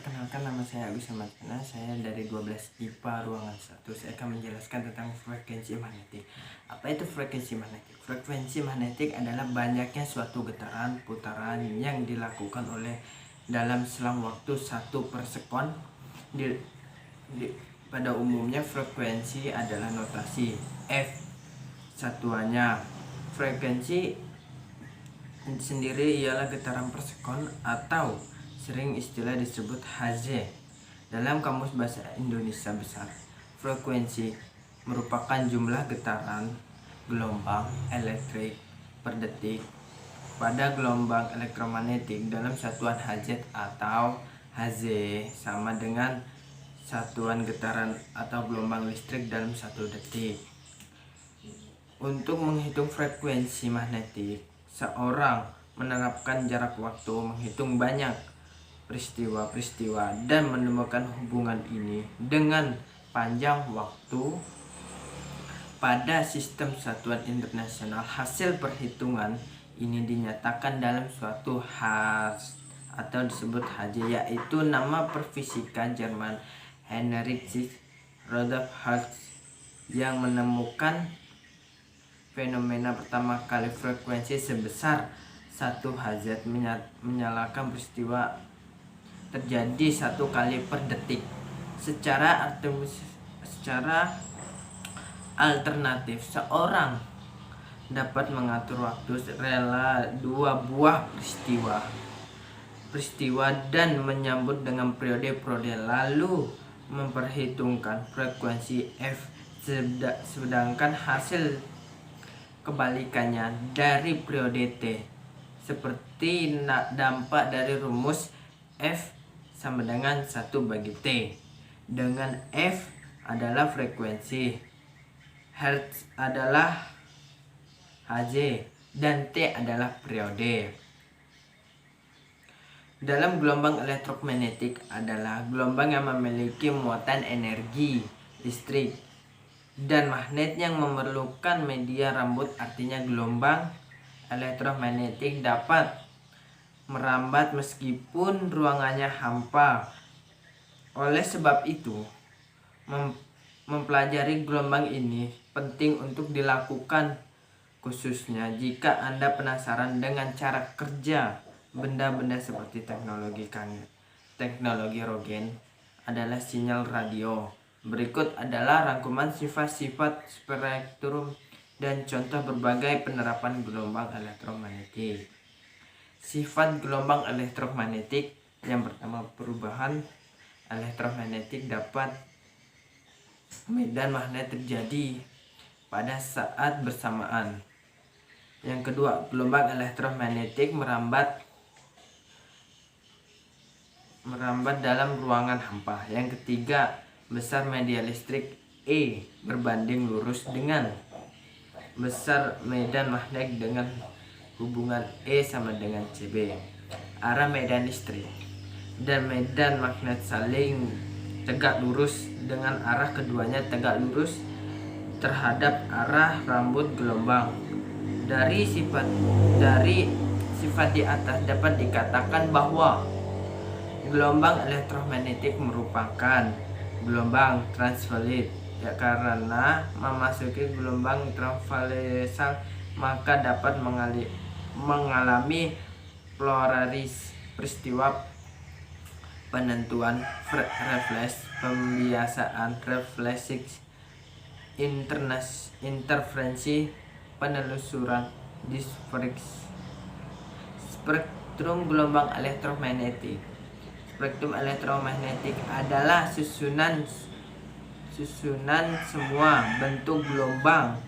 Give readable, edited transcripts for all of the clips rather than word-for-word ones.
perkenalkan, nama saya Agus Samadana. Saya dari 12 IPA ruangan 1. Saya akan menjelaskan tentang frekuensi magnetik. Apa itu frekuensi magnetik? Frekuensi magnetik adalah banyaknya suatu getaran putaran yang dilakukan oleh dalam selang waktu 1 per sekon. Pada umumnya frekuensi adalah notasi F satuannya. Frekuensi sendiri ialah getaran per sekon atau sering istilah disebut Hz. Dalam Kamus Bahasa Indonesia Besar, frekuensi merupakan jumlah getaran gelombang elektrik per detik pada gelombang elektromagnetik dalam satuan Hz atau Hz sama dengan satuan getaran atau gelombang listrik dalam 1 detik. Untuk menghitung frekuensi magnetik, seorang menerapkan jarak waktu, menghitung banyak peristiwa-peristiwa dan menemukan hubungan ini dengan panjang waktu pada sistem satuan internasional. Hasil perhitungan ini dinyatakan dalam suatu Hertz atau disebut Hz, yaitu nama perfisika Jerman Heinrich Rudolf Hertz yang menemukan fenomena pertama kali frekuensi sebesar 1 Hz menyalakan peristiwa terjadi 1 kali per detik. Secara alternatif, seorang dapat mengatur waktu rela 2 buah peristiwa dan menyambut dengan periode-periode, lalu memperhitungkan frekuensi F, sedangkan hasil kebalikannya dari periode T, seperti dampak dari rumus F sama dengan 1 bagi T, dengan F adalah frekuensi, Hertz adalah Hz, dan T adalah periode. Dalam gelombang elektromagnetik adalah gelombang yang memiliki muatan energi listrik dan magnet yang memerlukan media rambut. Artinya gelombang elektromagnetik dapat merambat meskipun ruangannya hampa. Oleh sebab itu, mempelajari gelombang ini penting untuk dilakukan, khususnya jika Anda penasaran dengan cara kerja benda-benda seperti teknologi rogen adalah sinyal radio. Berikut adalah rangkuman sifat-sifat spektrum dan contoh berbagai penerapan gelombang elektromagnetik. Sifat gelombang elektromagnetik. Yang pertama, perubahan elektromagnetik dapat medan magnet terjadi pada saat bersamaan. Yang kedua, gelombang elektromagnetik merambat dalam ruangan hampa. Yang ketiga, besar media listrik E berbanding lurus dengan besar medan magnet dengan hubungan E sama dengan CB. Arah medan listrik dan medan magnet saling tegak lurus dengan arah keduanya tegak lurus terhadap arah rambut gelombang. Dari sifat di atas dapat dikatakan bahwa gelombang elektromagnetik merupakan gelombang transverse, karena memasuki gelombang transversal maka dapat mengalami polaris peristiwa penentuan refleks, pembiasaan refleksi, interferensi, penelusuran, dispersi. Spektrum gelombang elektromagnetik. Spektrum elektromagnetik adalah susunan semua bentuk gelombang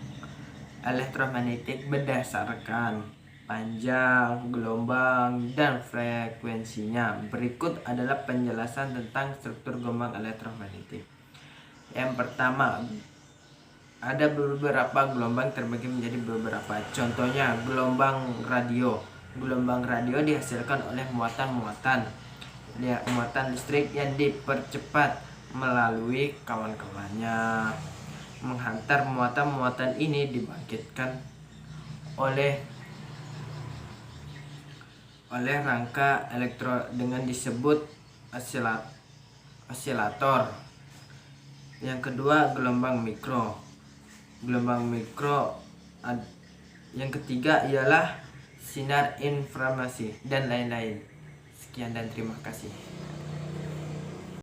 elektromagnetik berdasarkan panjang gelombang dan frekuensinya. Berikut adalah penjelasan tentang struktur gelombang elektromagnetik. Yang pertama, ada beberapa gelombang terbagi menjadi beberapa. Contohnya gelombang radio. Gelombang radio dihasilkan oleh muatan listrik yang dipercepat melalui kawan-kawannya. Menghantar muatan ini dibangkitkan oleh rangka elektro dengan disebut osilator. Yang kedua gelombang mikro. Yang ketiga ialah sinar infrarmasi dan lain-lain. Sekian dan terima kasih.